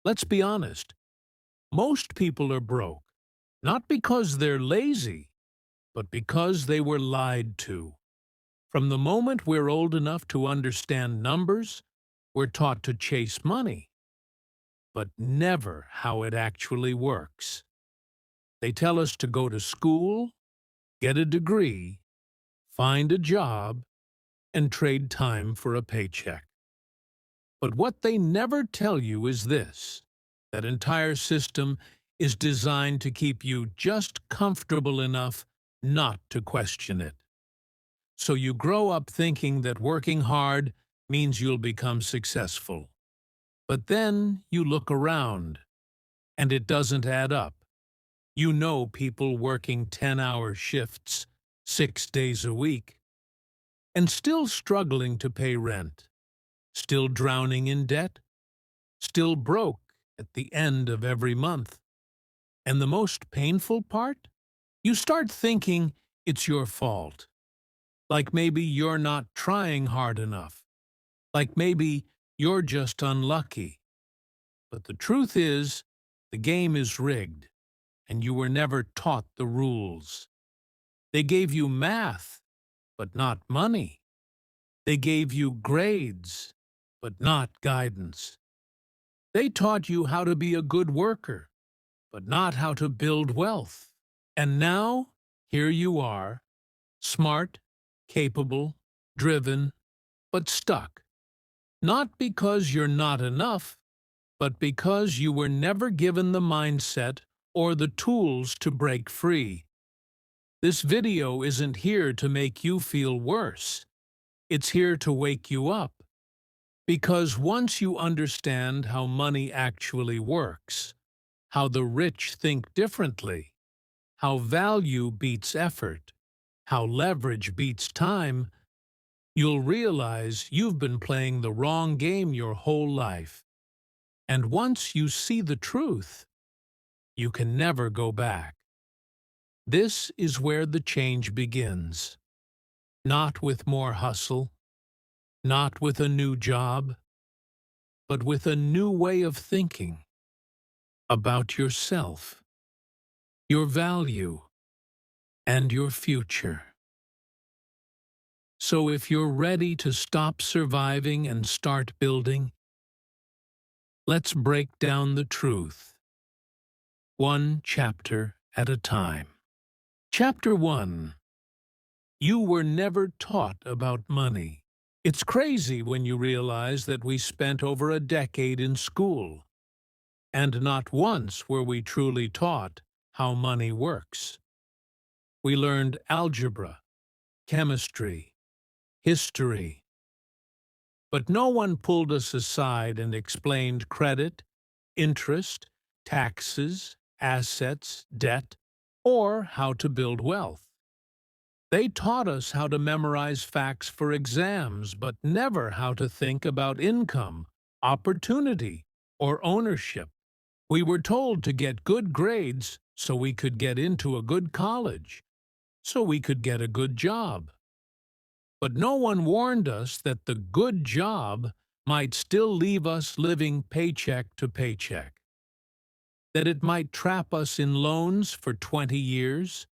Let's be honest. Most people are broke, not because they're lazy, but because they were lied to. From the moment we're old enough to understand numbers, we're taught to chase money, but never how it actually works. They tell us to go to school, get a degree, find a job, and trade time for a paycheck. But what they never tell you is this: that entire system is designed to keep you just comfortable enough not to question it. So you grow up thinking that working hard means you'll become successful. But then you look around, and it doesn't add up. You know people working 10-hour shifts, 6 days a week, and still struggling to pay rent, still drowning in debt, still broke at the end of every month. And the most painful part? You start thinking it's your fault. Like maybe you're not trying hard enough. Like maybe you're just unlucky. But the truth is, the game is rigged, and you were never taught the rules. They gave you math, but not money. They gave you grades, but not guidance. They taught you how to be a good worker, but not how to build wealth. And now, here you are, smart, capable, driven, but stuck. Not because you're not enough, but because you were never given the mindset or the tools to break free. This video isn't here to make you feel worse. It's here to wake you up. Because once you understand how money actually works, how the rich think differently, how value beats effort, how leverage beats time, you'll realize you've been playing the wrong game your whole life. And once you see the truth, you can never go back. This is where the change begins. Not with more hustle, not with a new job, but with a new way of thinking about yourself, your value, and your future. So if you're ready to stop surviving and start building, let's break down the truth, one chapter at a time. Chapter 1. You were never taught about money. It's crazy when you realize that we spent over a decade in school, and not once were we truly taught how money works. We learned algebra, chemistry, history, but no one pulled us aside and explained credit, interest, taxes, assets, debt, or how to build wealth. They taught us how to memorize facts for exams, but never how to think about income, opportunity, or ownership. We were told to get good grades so we could get into a good college, so we could get a good job. But no one warned us that the good job might still leave us living paycheck to paycheck, that it might trap us in loans for 20 years,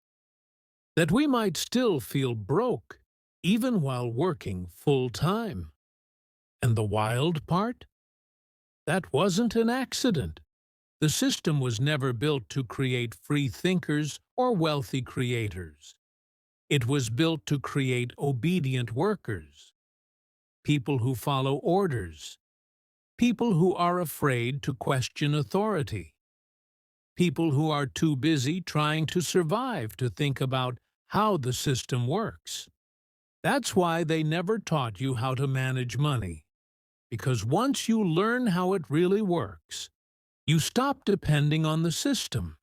that we might still feel broke even while working full-time. And the wild part? That wasn't an accident. The system was never built to create free thinkers or wealthy creators. It was built to create obedient workers, people who follow orders, people who are afraid to question authority, people who are too busy trying to survive to think about how the system works. That's why they never taught you how to manage money, because once you learn how it really works, you stop depending on the system.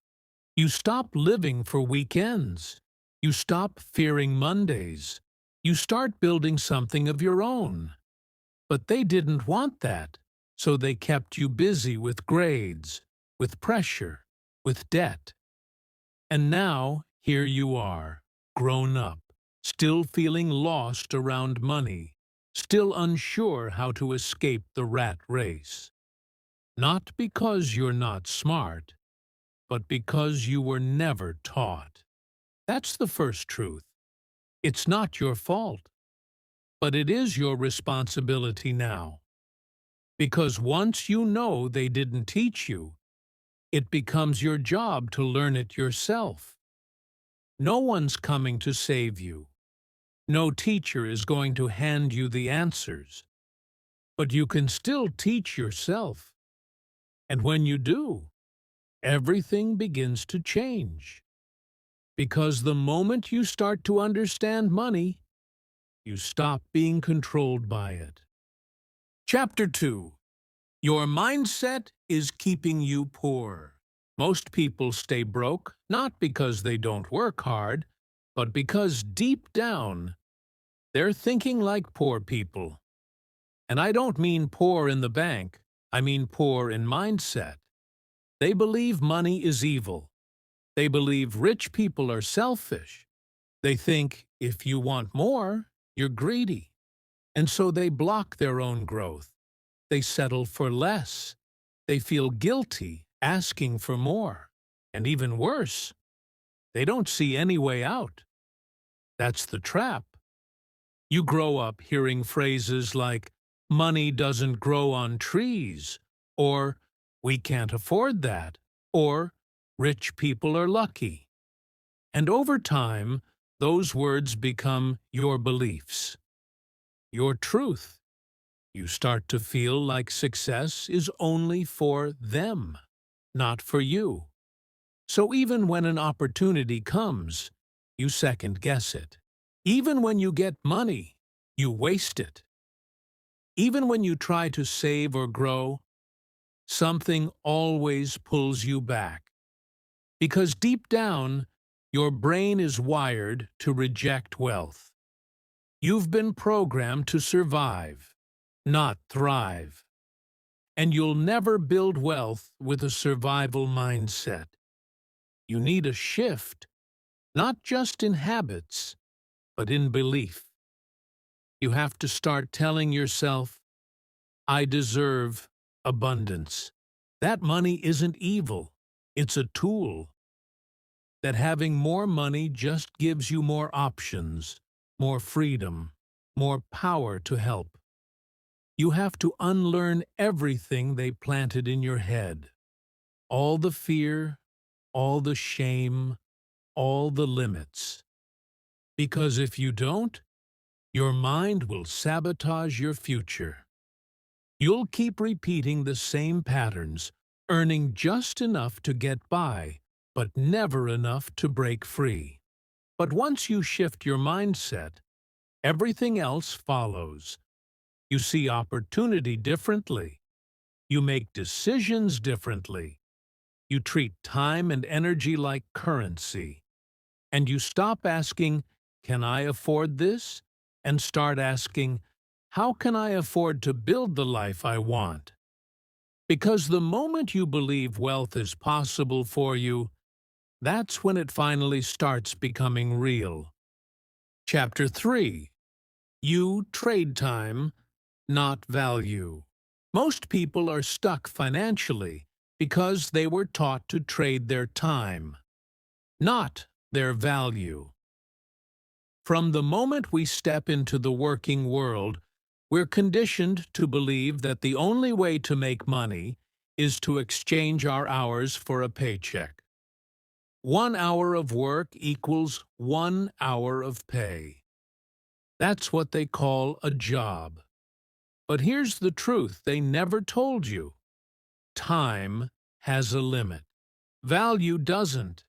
You stop living for weekends. You stop fearing Mondays. You start building something of your own. But they didn't want that, so they kept you busy with grades, with pressure, with debt. And now, here you are, grown up, still feeling lost around money, still unsure how to escape the rat race. not because you're not smart, but because you were never taught. That's the first truth. It's not your fault, but it is your responsibility now. Because once you know they didn't teach you, it becomes your job to learn it yourself. No one's coming to save you. No teacher is going to hand you the answers. But you can still teach yourself. And when you do, everything begins to change. Because the moment you start to understand money, you stop being controlled by it. Chapter 2. Your mindset is keeping you poor. Most people stay broke not because they don't work hard, but because deep down, they're thinking like poor people. And I don't mean poor in the bank, I mean poor in mindset. They believe money is evil. They believe rich people are selfish. They think if you want more, you're greedy. And so they block their own growth. They settle for less. They feel guilty asking for more. And even worse, they don't see any way out. That's the trap. You grow up hearing phrases like, money doesn't grow on trees, or we can't afford that, or rich people are lucky. And over time, those words become your beliefs, your truth. You start to feel like success is only for them, not for you. So even when an opportunity comes, you second-guess it. Even when you get money, you waste it. Even when you try to save or grow, something always pulls you back. Because deep down, your brain is wired to reject wealth. You've been programmed to survive, not thrive. And you'll never build wealth with a survival mindset. You need a shift, not just in habits, but in belief. You have to start telling yourself, I deserve abundance. That money isn't evil, it's a tool. That having more money just gives you more options, more freedom, more power to help. You have to unlearn everything they planted in your head. All the fear, all the shame, all the limits. Because if you don't, your mind will sabotage your future. You'll keep repeating the same patterns, earning just enough to get by, but never enough to break free. But once you shift your mindset, everything else follows. You see opportunity differently. You make decisions differently. You treat time and energy like currency. And you stop asking, can I afford this? And start asking, how can I afford to build the life I want? Because the moment you believe wealth is possible for you, that's when it finally starts becoming real. Chapter 3. You trade time, not value. Most people are stuck financially because they were taught to trade their time, not their value. From the moment we step into the working world, we're conditioned to believe that the only way to make money is to exchange our hours for a paycheck. 1 hour of work equals 1 hour of pay. That's what they call a job. But here's the truth they never told you. Time has a limit. Value doesn't.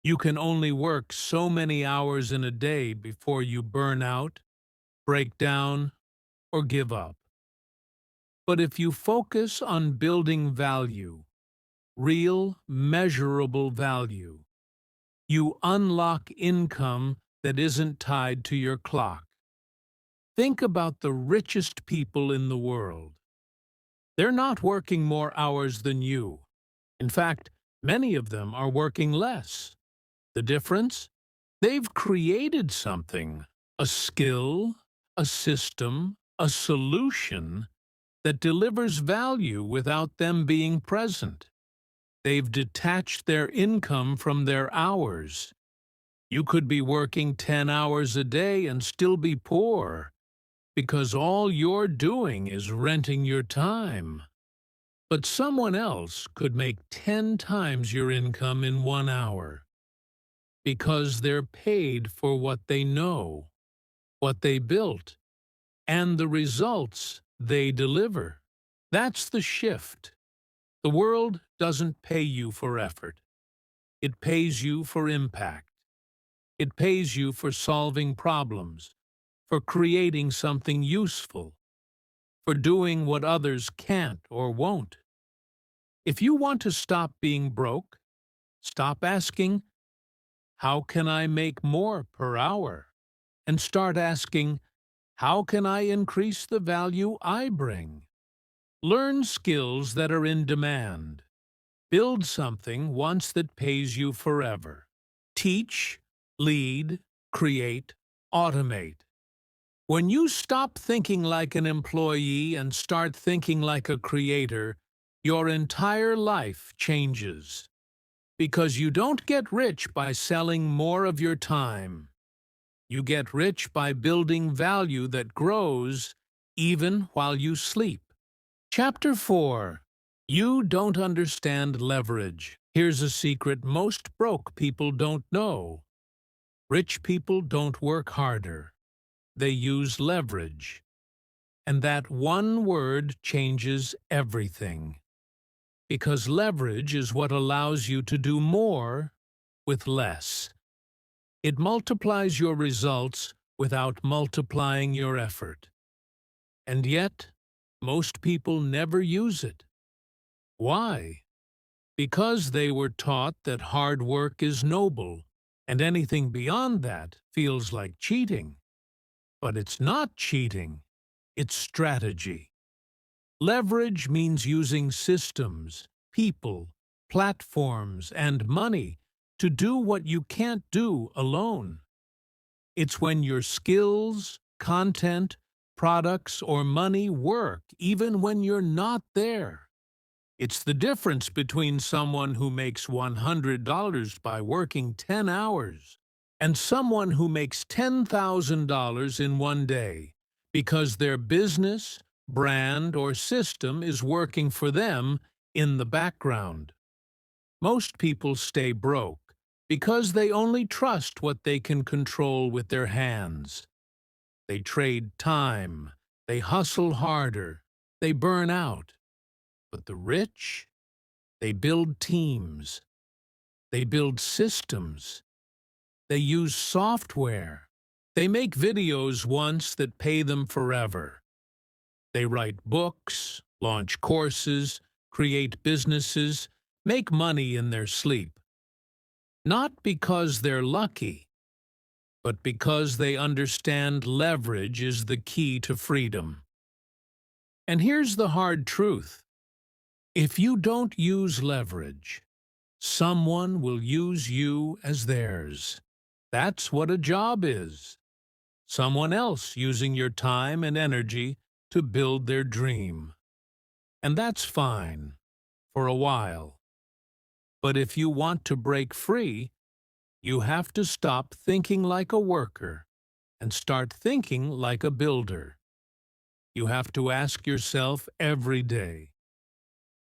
You can only work so many hours in a day before you burn out, break down, or give up. But if you focus on building value, real, measurable value, you unlock income that isn't tied to your clock. Think about the richest people in the world. They're not working more hours than you. In fact, many of them are working less. The difference? They've created something, a skill, a system, a solution that delivers value without them being present. They've detached their income from their hours. You could be working 10 hours a day and still be poor, because all you're doing is renting your time. But someone else could make 10 times your income in 1 hour, because they're paid for what they know, what they built, and the results they deliver. That's the shift. The world doesn't pay you for effort. It pays you for impact. It pays you for solving problems, for creating something useful, for doing what others can't or won't. If you want to stop being broke, stop asking, "How can I make more per hour?" and start asking, "How can I increase the value I bring?" Learn skills that are in demand. Build something once that pays you forever. Teach, lead, create, automate. When you stop thinking like an employee and start thinking like a creator, your entire life changes. Because you don't get rich by selling more of your time. You get rich by building value that grows even while you sleep. Chapter 4. You don't understand leverage. Here's a secret most broke people don't know. Rich people don't work harder. They use leverage. And that one word changes everything. Because leverage is what allows you to do more with less. It multiplies your results without multiplying your effort. And yet, most people never use it. Why? Because they were taught that hard work is noble, and anything beyond that feels like cheating. But it's not cheating, it's strategy. Leverage means using systems, people, platforms, and money to do what you can't do alone. It's when your skills, content, products, or money work even when you're not there. It's the difference between someone who makes $100 by working 10 hours and someone who makes $10,000 in one day because their business, brand, or system is working for them in the background. Most people stay broke because they only trust what they can control with their hands. They trade time, they hustle harder, they burn out. But the rich, they build teams, they build systems, they use software, they make videos once that pay them forever. They write books, launch courses, create businesses, make money in their sleep. Not because they're lucky, but because they understand leverage is the key to freedom. And here's the hard truth. If you don't use leverage, someone will use you as theirs. That's what a job is. Someone else using your time and energy to build their dream. And that's fine, for a while. But if you want to break free, you have to stop thinking like a worker and start thinking like a builder. You have to ask yourself every day,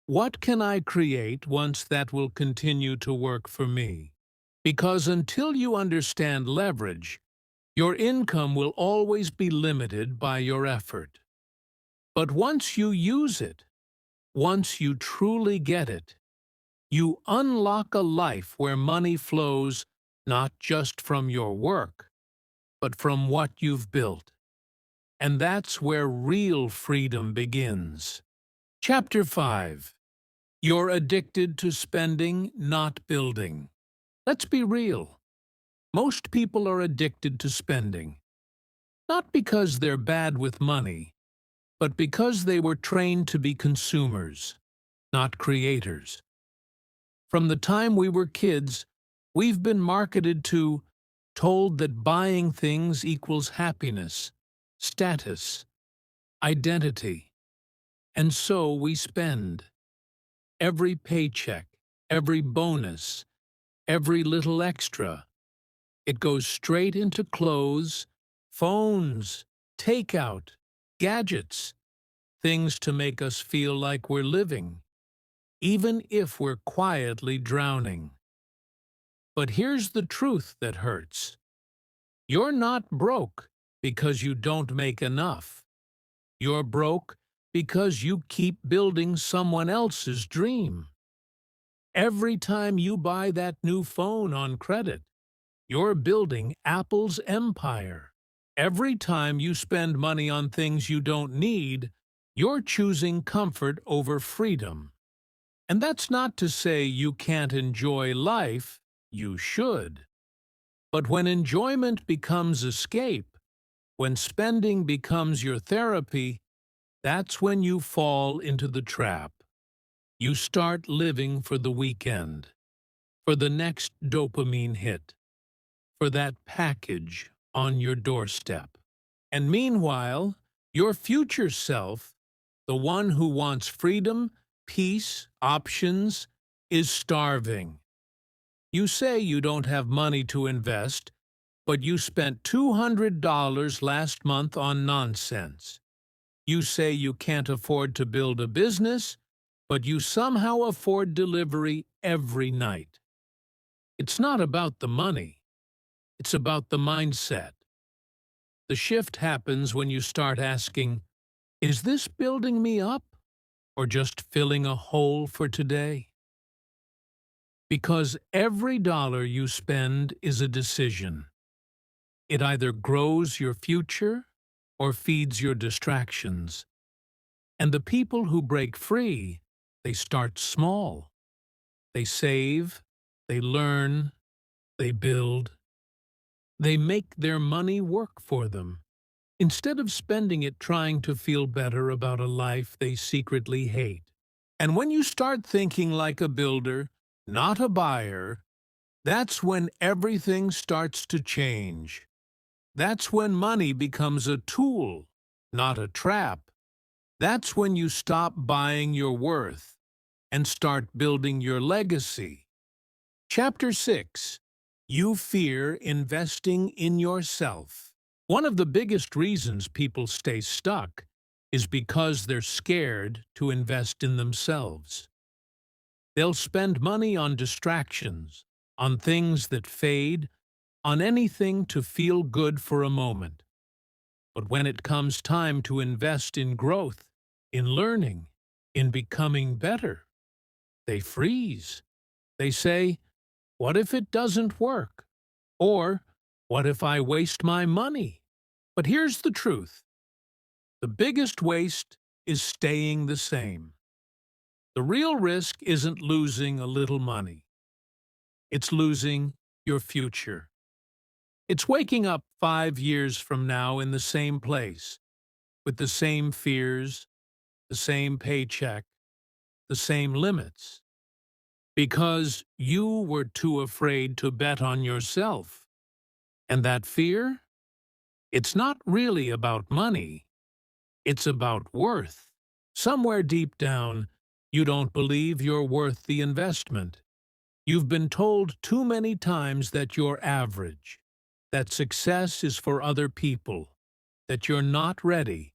what can I create once that will continue to work for me? Because until you understand leverage, your income will always be limited by your effort. But once you use it, once you truly get it, you unlock a life where money flows not just from your work, but from what you've built. And that's where real freedom begins. Chapter 5. You're addicted to spending, not building. Let's be real. Most people are addicted to spending. Not because they're bad with money, but because they were trained to be consumers, not creators. From the time we were kids, we've been marketed to, told that buying things equals happiness, status, identity. And so we spend. Every paycheck, every bonus, every little extra. It goes straight into clothes, phones, takeout, gadgets, things to make us feel like we're living, even if we're quietly drowning. But here's the truth that hurts. You're not broke because you don't make enough. You're broke because you keep building someone else's dream. Every time you buy that new phone on credit, you're building Apple's empire. Every time you spend money on things you don't need, you're choosing comfort over freedom. And that's not to say you can't enjoy life, you should. But when enjoyment becomes escape, when spending becomes your therapy, that's when you fall into the trap. You start living for the weekend, for the next dopamine hit, for that package on your doorstep. And meanwhile, your future self, the one who wants freedom, peace, options, is starving. You say you don't have money to invest, but you spent $200 last month on nonsense. You say you can't afford to build a business, but you somehow afford delivery every night. It's not about the money. It's about the mindset. The shift happens when you start asking, is this building me up or just filling a hole for today? Because every dollar you spend is a decision. It either grows your future or feeds your distractions. And the people who break free, they start small. They save, they learn, they build. They make their money work for them, instead of spending it trying to feel better about a life they secretly hate. And when you start thinking like a builder, not a buyer, that's when everything starts to change. That's when money becomes a tool, not a trap. That's when you stop buying your worth and start building your legacy. Chapter 6. You fear investing in yourself. One of the biggest reasons people stay stuck is because they're scared to invest in themselves. They'll spend money on distractions, on things that fade, on anything to feel good for a moment. But when it comes time to invest in growth, in learning, in becoming better, they freeze. They say, what if it doesn't work? Or, what if I waste my money? But here's the truth. The biggest waste is staying the same. The real risk isn't losing a little money. It's losing your future. It's waking up 5 years from now in the same place, with the same fears, the same paycheck, the same limits. Because you were too afraid to bet on yourself. And that fear? It's not really about money. It's about worth. Somewhere deep down, you don't believe you're worth the investment. You've been told too many times that you're average, that success is for other people, that you're not ready,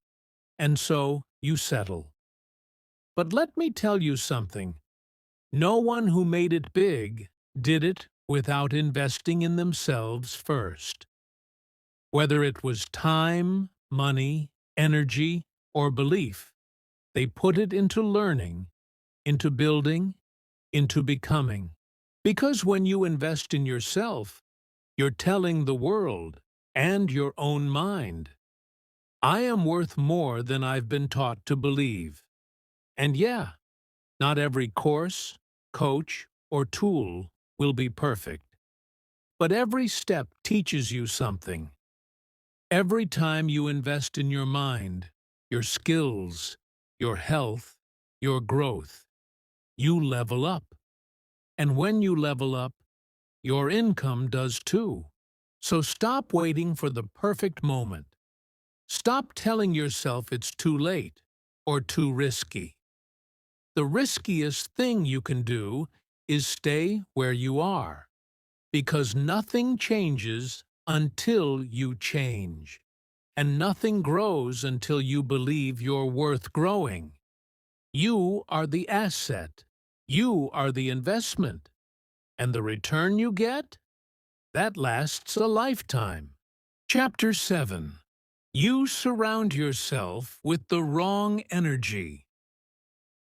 and so you settle. But let me tell you something. No one who made it big did it without investing in themselves first. Whether it was time, money, energy, or belief, they put it into learning, into building, into becoming. Because when you invest in yourself, you're telling the world and your own mind, I am worth more than I've been taught to believe. And yeah, not every course, coach, or tool will be perfect. But every step teaches you something. Every time you invest in your mind, your skills, your health, your growth, you level up. And when you level up, your income does too. So stop waiting for the perfect moment. Stop telling yourself it's too late. or too risky. The riskiest thing you can do is stay where you are, because nothing changes until you change, and nothing grows until you believe you're worth growing. You are the asset. You are the investment. And the return you get? That lasts a lifetime. Chapter 7. You surround yourself with the wrong energy.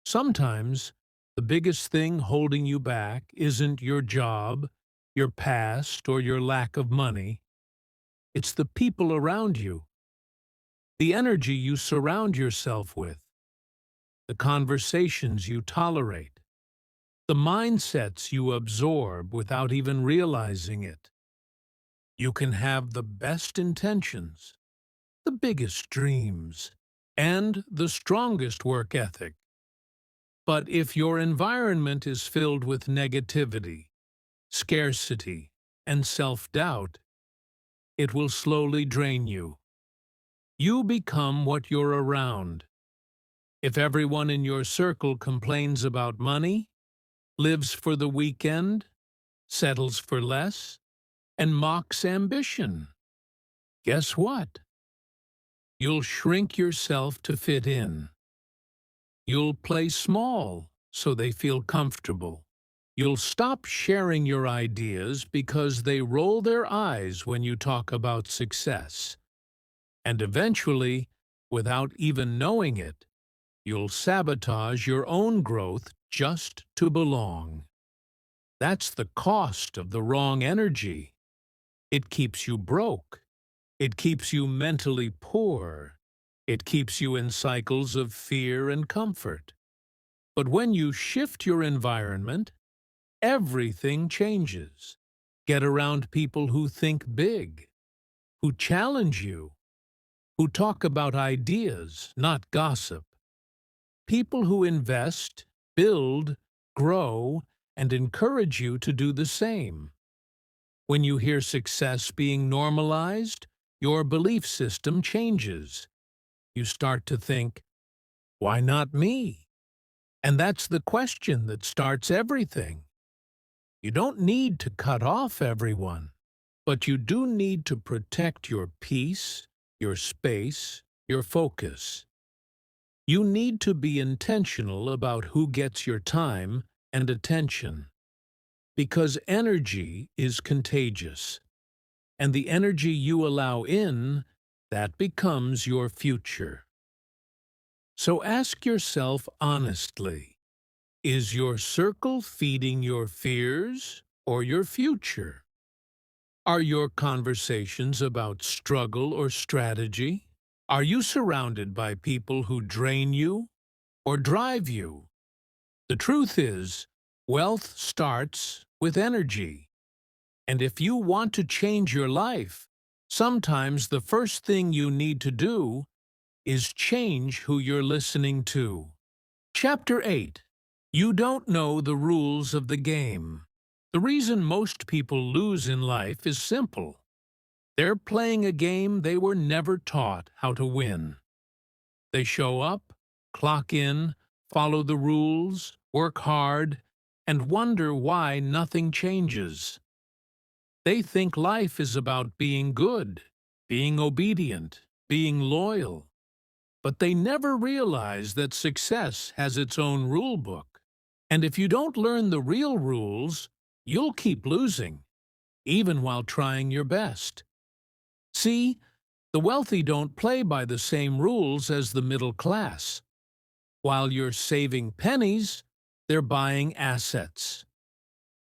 Sometimes, the biggest thing holding you back isn't your job, your past, or your lack of money. It's the people around you, the energy you surround yourself with, the conversations you tolerate, the mindsets you absorb without even realizing it. You can have the best intentions, the biggest dreams, and the strongest work ethic. But if your environment is filled with negativity, scarcity, and self-doubt, it will slowly drain you. You become what you're around. If everyone in your circle complains about money, lives for the weekend, settles for less, and mocks ambition, guess what? You'll shrink yourself to fit in. You'll play small so they feel comfortable. You'll stop sharing your ideas because they roll their eyes when you talk about success. And eventually, without even knowing it, you'll sabotage your own growth just to belong. That's the cost of the wrong energy. It keeps you broke. It keeps you mentally poor. It keeps you in cycles of fear and comfort. But when you shift your environment, everything changes. Get around people who think big, who challenge you, who talk about ideas, not gossip. People who invest, build, grow, and encourage you to do the same. When you hear success being normalized, your belief system changes. You start to think, why not me? And that's the question that starts everything. You don't need to cut off everyone, but you do need to protect your peace, your space, your focus. You need to be intentional about who gets your time and attention, because energy is contagious, and the energy you allow in, that becomes your future. So ask yourself honestly, is your circle feeding your fears or your future? Are your conversations about struggle or strategy? Are you surrounded by people who drain you or drive you? The truth is, wealth starts with energy. And if you want to change your life, sometimes the first thing you need to do is change who you're listening to. Chapter 8. You don't know the rules of the game. The reason most people lose in life is simple. They're playing a game they were never taught how to win. They show up, clock in, follow the rules, work hard, and wonder why nothing changes. They think life is about being good, being obedient, being loyal. But they never realize that success has its own rule book. And if you don't learn the real rules, you'll keep losing, even while trying your best. See, the wealthy don't play by the same rules as the middle class. While you're saving pennies, they're buying assets.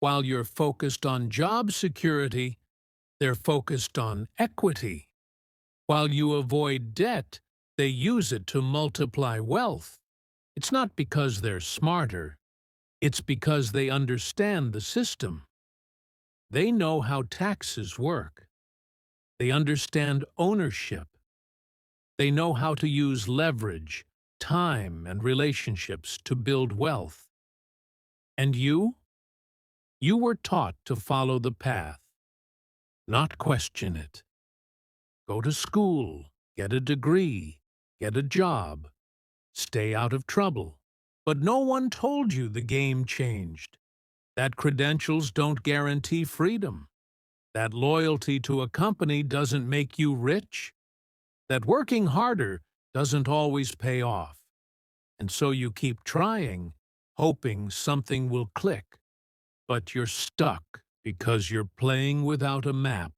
While you're focused on job security, they're focused on equity. While you avoid debt, they use it to multiply wealth. It's not because they're smarter. It's because they understand the system. They know how taxes work. They understand ownership. They know how to use leverage, time, and relationships to build wealth. And you? You were taught to follow the path, not question it. Go to school, get a degree, get a job, stay out of trouble. But no one told you the game changed. That credentials don't guarantee freedom. That loyalty to a company doesn't make you rich. That working harder doesn't always pay off. And so you keep trying, hoping something will click. But you're stuck because you're playing without a map.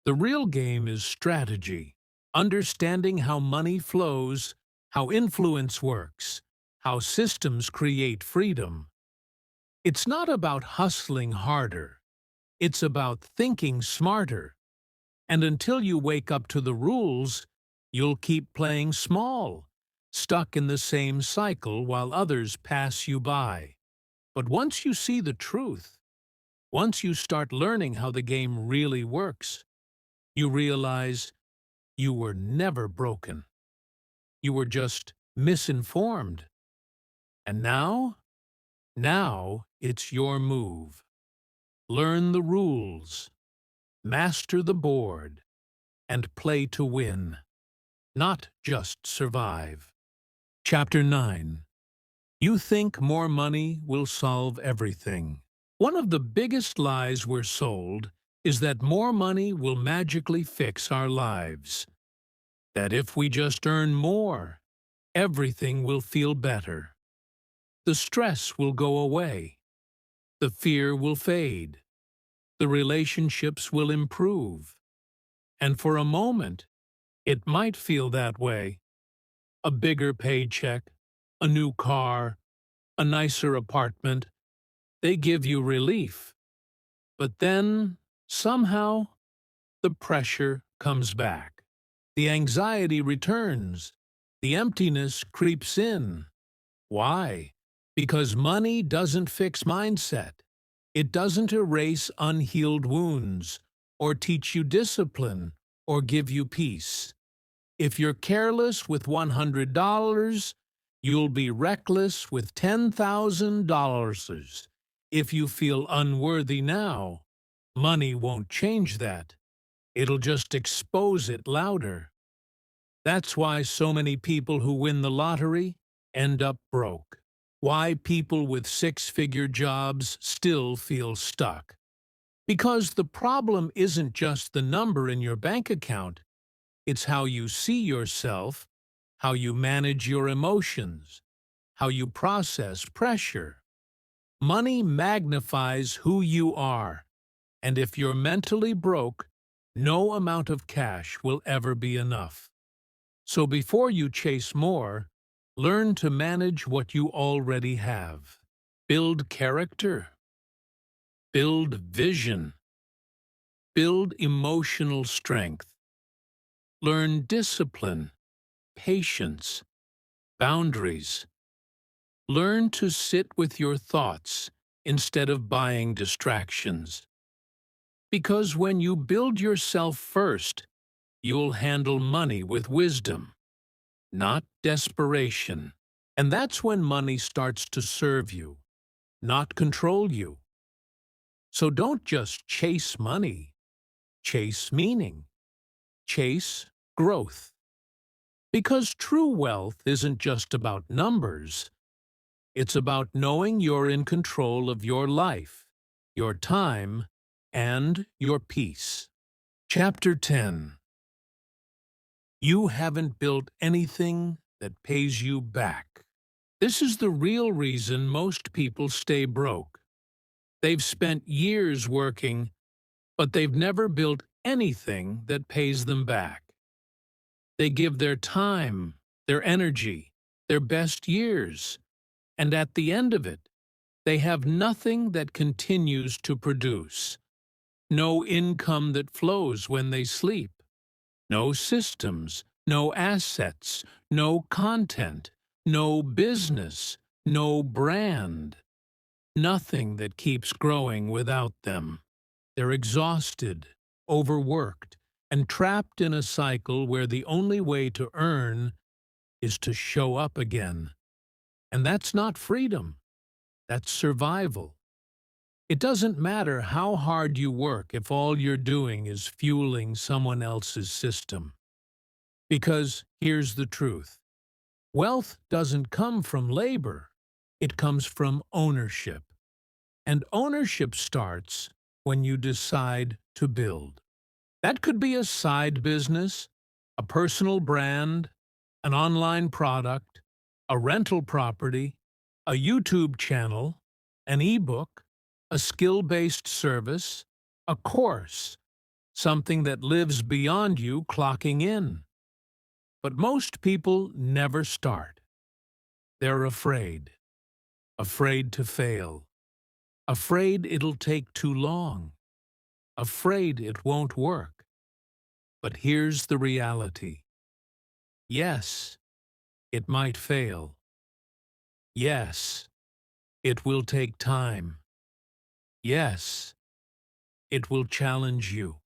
The real game is strategy, understanding how money flows, how influence works, how systems create freedom. It's not about hustling harder. It's about thinking smarter. And until you wake up to the rules, you'll keep playing small, stuck in the same cycle while others pass you by. But once you see the truth, once you start learning how the game really works, you realize you were never broken. You were just misinformed. And now it's your move. Learn the rules, master the board, and play to win, not just survive. Chapter 9. You think more money will solve everything. One of the biggest lies we're sold is that more money will magically fix our lives. That if we just earn more, everything will feel better. The stress will go away. The fear will fade. The relationships will improve. And for a moment, it might feel that way. A bigger paycheck, a new car, a nicer apartment, they give you relief. But then, somehow, the pressure comes back. The anxiety returns. The emptiness creeps in. Why? Because money doesn't fix mindset. It doesn't erase unhealed wounds, or teach you discipline, or give you peace. If you're careless with $100, you'll be reckless with $10,000. If you feel unworthy now, money won't change that. It'll just expose it louder. That's why so many people who win the lottery end up broke. Why people with six-figure jobs still feel stuck. Because the problem isn't just the number in your bank account. It's how you see yourself, how you manage your emotions, how you process pressure. Money magnifies who you are, and if you're mentally broke, no amount of cash will ever be enough. So before you chase more, learn to manage what you already have. Build character. Build vision. Build emotional strength. Learn discipline, patience, boundaries. Learn to sit with your thoughts instead of buying distractions. Because when you build yourself first, you'll handle money with wisdom, not desperation. And that's when money starts to serve you, not control you. So don't just chase money. Chase meaning. Chase growth. Because true wealth isn't just about numbers. It's about knowing you're in control of your life, your time, and your peace. Chapter 10. You haven't built anything that pays you back. This is the real reason most people stay broke. They've spent years working, but they've never built anything that pays them back. They give their time, their energy, their best years, and at the end of it, they have nothing that continues to produce. No income that flows when they sleep. No systems, no assets, no content, no business, no brand. Nothing that keeps growing without them. They're exhausted, overworked, and trapped in a cycle where the only way to earn is to show up again. And that's not freedom. That's survival. It doesn't matter how hard you work if all you're doing is fueling someone else's system. Because here's the truth. Wealth doesn't come from labor. It comes from ownership. And ownership starts when you decide to build. That could be a side business, a personal brand, an online product, a rental property, a YouTube channel, an ebook, a skill-based service, a course, something that lives beyond you clocking in. But most people never start. They're afraid. Afraid to fail. Afraid it'll take too long. Afraid it won't work. But here's the reality. Yes, it might fail. Yes, it will take time. Yes, it will challenge you.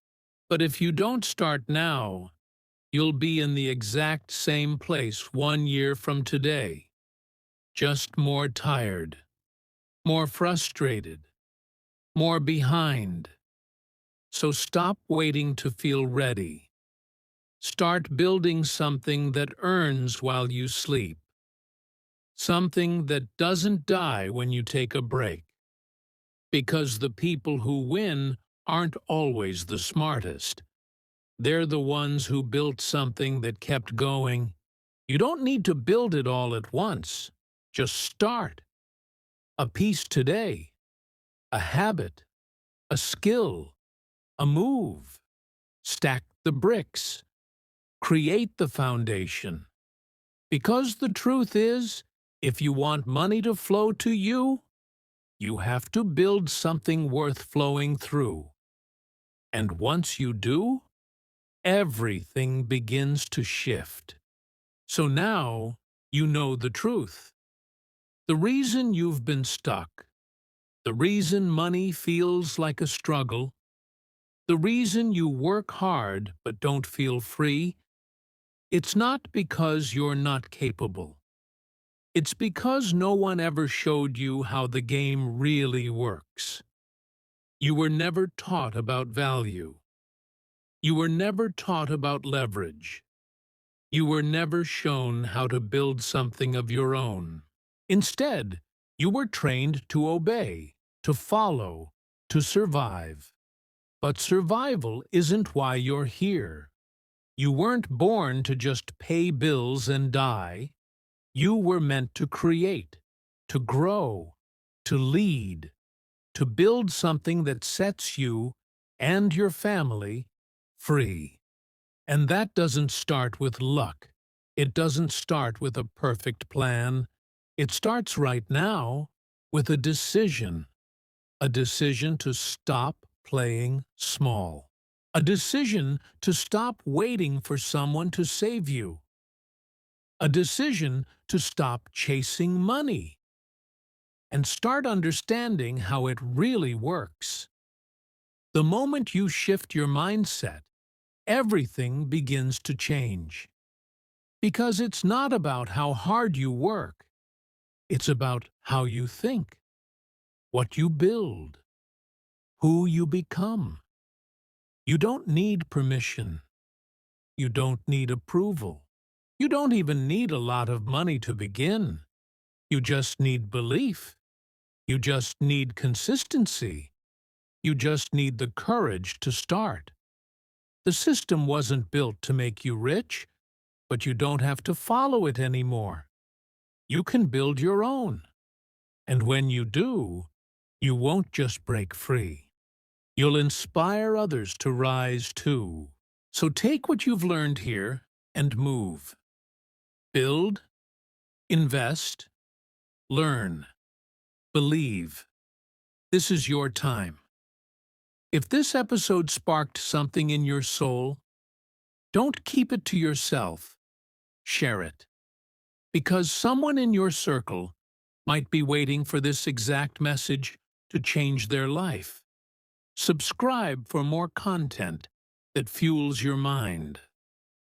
But if you don't start now, you'll be in the exact same place 1 year from today. Just more tired, more frustrated, more behind. So stop waiting to feel ready. Start building something that earns while you sleep. Something that doesn't die when you take a break. Because the people who win aren't always the smartest. They're the ones who built something that kept going. You don't need to build it all at once. Just start. A piece today, a habit, a skill, a move. Stack the bricks. Create the foundation. Because the truth is, if you want money to flow to you, you have to build something worth flowing through. And once you do, everything begins to shift. So now you know the truth. The reason you've been stuck, the reason money feels like a struggle, the reason you work hard but don't feel free, it's not because you're not capable. It's because no one ever showed you how the game really works. You were never taught about value. You were never taught about leverage. You were never shown how to build something of your own. Instead, you were trained to obey, to follow, to survive. But survival isn't why you're here. You weren't born to just pay bills and die. You were meant to create, to grow, to lead, to build something that sets you and your family free. And that doesn't start with luck. It doesn't start with a perfect plan. It starts right now with a decision to stop playing small, a decision to stop waiting for someone to save you, a decision to stop chasing money, and start understanding how it really works. The moment you shift your mindset, everything begins to change. Because it's not about how hard you work, it's about how you think, what you build, who you become. You don't need permission. You don't need approval. You don't even need a lot of money to begin. You just need belief. You just need consistency. You just need the courage to start. The system wasn't built to make you rich, but you don't have to follow it anymore. You can build your own. And when you do, you won't just break free. You'll inspire others to rise too. So take what you've learned here and move. Build, invest, learn, believe. This is your time. If this episode sparked something in your soul, don't keep it to yourself. Share it. Because someone in your circle might be waiting for this exact message to change their life. Subscribe for more content that fuels your mind.